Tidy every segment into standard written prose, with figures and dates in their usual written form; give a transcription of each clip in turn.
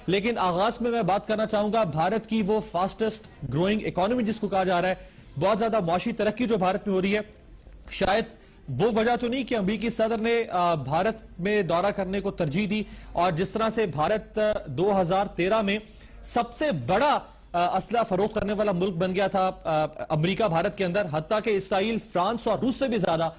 लेकिन आगाज में मैं बात करना चाहूंगा भारत की वो फास्टेस्ट ग्रोइंग इकोनॉमी जिसको कहा जा रहा है, बहुत ज्यादा मुआशी तरक्की जो भारत में हो रही है। शायद वो वजह तो नहीं कि अमेरिकी सदर ने भारत में दौरा करने को तरजीह दी, और जिस तरह से भारत 2013 में सबसे बड़ा असला फरोख्त करने वाला मुल्क बन गया था अमेरिका भारत के अंदर, हत्ता कि इसराइल, फ्रांस और रूस से भी ज्यादा।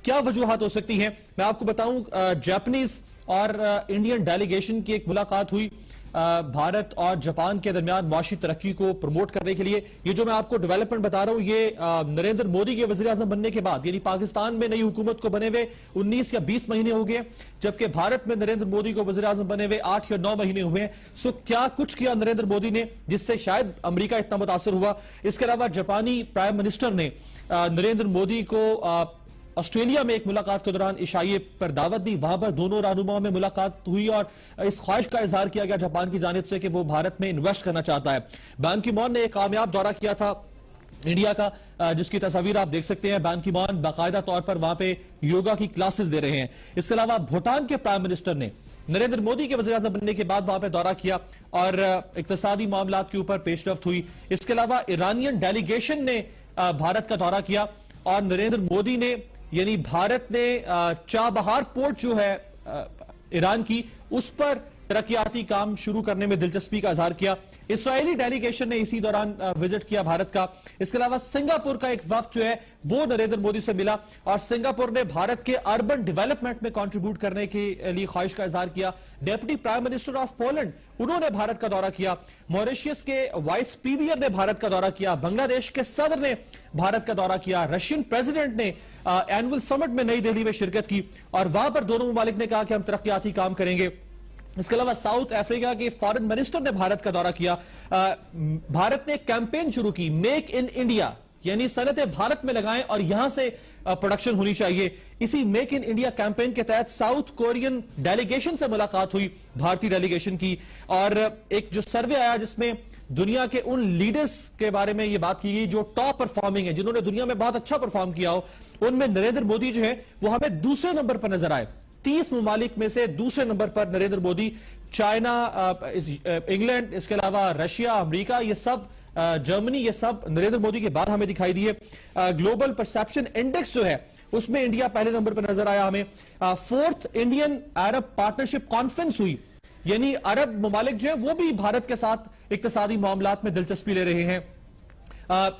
क्या वजूहात हो सकती हैं? मैं आपको बताऊं, जापानीज और इंडियन डेलीगेशन की एक मुलाकात हुई भारत और जापान के दरमियान मुआशी तरक्की को प्रमोट करने के लिए। ये जो मैं आपको डेवलपमेंट बता रहा हूं, ये नरेंद्र मोदी के वजीर आजम बनने के बाद, यानी पाकिस्तान में नई हुकूमत को बने हुए 19 या 20 महीने हो गए, जबकि भारत में नरेंद्र मोदी को वजीर आजम बने हुए 8 या 9 महीने हुए हैं। सो क्या कुछ किया नरेंद्र मोदी ने जिससे शायद अमेरिका इतना मुतासर हुआ? इसके अलावा जापानी प्राइम मिनिस्टर ने नरेंद्र मोदी को ऑस्ट्रेलिया में एक मुलाकात के दौरान इशाइये पर दावत दी, वहां पर दोनों रहनुमाओं में मुलाकात हुई और इस ख्वाहिश का इजहार किया गया जापान की जानिब से कि वो भारत में इन्वेस्ट करना चाहता है। बान की मॉन ने एक कामयाब दौरा किया था इंडिया का, जिसकी तस्वीर आप देख सकते हैं। बान की मॉन बाकायदा तौर पर वहां पे योगा की क्लासेस दे रहे हैं। इसके अलावा भूटान के प्राइम मिनिस्टर ने नरेंद्र मोदी के वज़ीर आज़म बनने के बाद वहां पे दौरा किया और इक्तिसादी मामलात के ऊपर पेशरफ्त हुई। इसके अलावा ईरानियन डेलीगेशन ने भारत का दौरा किया और नरेंद्र मोदी ने, यानी भारत ने चाबहार पोर्ट जो है ईरान की, उस पर तरक्याती काम शुरू करने में दिलचस्पी का इजहार किया। इस्राएली डेलीगेशन ने इसी दौरान विजिट किया भारत का। इसके अलावा सिंगापुर का एक वफ्द जो है वो नरेंद्र मोदी से मिला और सिंगापुर ने भारत के अर्बन डेवलपमेंट में कंट्रीब्यूट करने के लिए ख्वाहिश का इजहार किया। Deputy prime minister of Poland, उन्होंने भारत का दौरा किया। मॉरिशस के वाइस प्रीमियर ने भारत का दौरा किया। बांग्लादेश के सदर ने भारत का दौरा किया। रशियन प्रेसिडेंट ने एनुअल समिट में नई दिल्ली में शिरकत की और वहां पर दोनों ममालिक ने कहा कि हम तरक्याती काम करेंगे। इसके अलावा साउथ अफ्रीका के फॉरेन मिनिस्टर ने भारत का दौरा किया। भारत ने कैंपेन शुरू की, मेक इन इंडिया, यानी सनतें भारत में लगाएं और यहां से प्रोडक्शन होनी चाहिए। इसी मेक इन इंडिया कैंपेन के तहत साउथ कोरियन डेलीगेशन से मुलाकात हुई भारतीय डेलीगेशन की, और एक जो सर्वे आया जिसमें दुनिया के उन लीडर्स के बारे में यह बात की गई जो टॉप परफॉर्मिंग है, जिन्होंने दुनिया में बहुत अच्छा परफॉर्म किया हो, उनमें नरेंद्र मोदी जो है वो हमें दूसरे नंबर पर नजर आए। 30 ममालिक में से दूसरे नंबर पर नरेंद्र मोदी। चाइना, इंग्लैंड, इसके अलावा रशिया, अमेरिका, ये सब, जर्मनी, ये सब नरेंद्र मोदी के बाद हमें दिखाई दिए। ग्लोबल परसेप्शन इंडेक्स जो है उसमें इंडिया पहले नंबर पर नजर आया हमें। 4th इंडियन अरब पार्टनरशिप कॉन्फ्रेंस हुई, यानी अरब ममालिक जो है वो भी भारत के साथ इक्तिसादी मामलात में दिलचस्पी ले रहे हैं।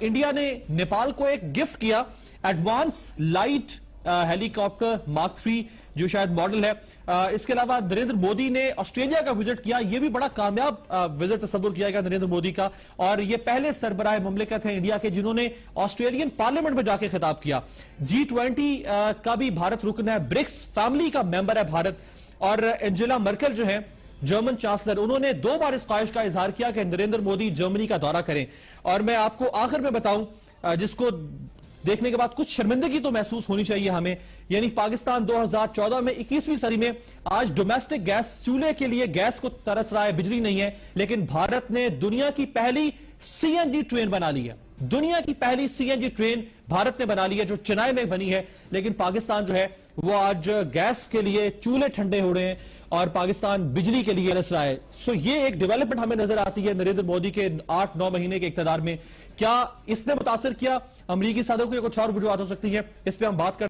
इंडिया ने नेपाल को एक गिफ्ट किया, एडवांस लाइट हेलीकॉप्टर मार्क 3 जो शायद मॉडल है। इसके अलावा नरेंद्र मोदी ने ऑस्ट्रेलिया का विजिट किया, यह भी बड़ा कामयाब विजिट तस्वुर किया गया नरेंद्र मोदी का, और ये पहले सरबराह मुमलिकत है इंडिया के जिन्होंने ऑस्ट्रेलियन पार्लियामेंट में जाके खिताब किया। G20 का भी भारत रुकन है, ब्रिक्स फैमिली का मेंबर है भारत। और एंजेला मर्केल जो है जर्मन चांसलर, उन्होंने 2 बार इस ख्वाहिश का इजहार किया कि नरेंद्र मोदी जर्मनी का दौरा करें। और मैं आपको आखिर में बताऊं, जिसको देखने के बाद कुछ शर्मिंदगी तो महसूस होनी चाहिए हमें, यानी पाकिस्तान 2014 में 21वीं सदी में आज डोमेस्टिक गैस चूल्हे के लिए गैस को तरस रहा है, बिजली नहीं है, लेकिन भारत ने दुनिया की पहली सीएनजी ट्रेन बना ली है। दुनिया की पहली सीएनजी ट्रेन भारत ने बना ली है जो चेन्नई में बनी है, लेकिन पाकिस्तान जो है वो आज गैस के लिए चूल्हे ठंडे हो रहे हैं और पाकिस्तान बिजली के लिए तरस रहा है। सो ये एक डेवलपमेंट हमें नजर आती है नरेंद्र मोदी के 8-9 महीने के इक़्तिदार में। क्या इसने मुतासिर किया अमरीकी सदर को? कुछ और वजूहात हो सकती है, इस पर हम बात कर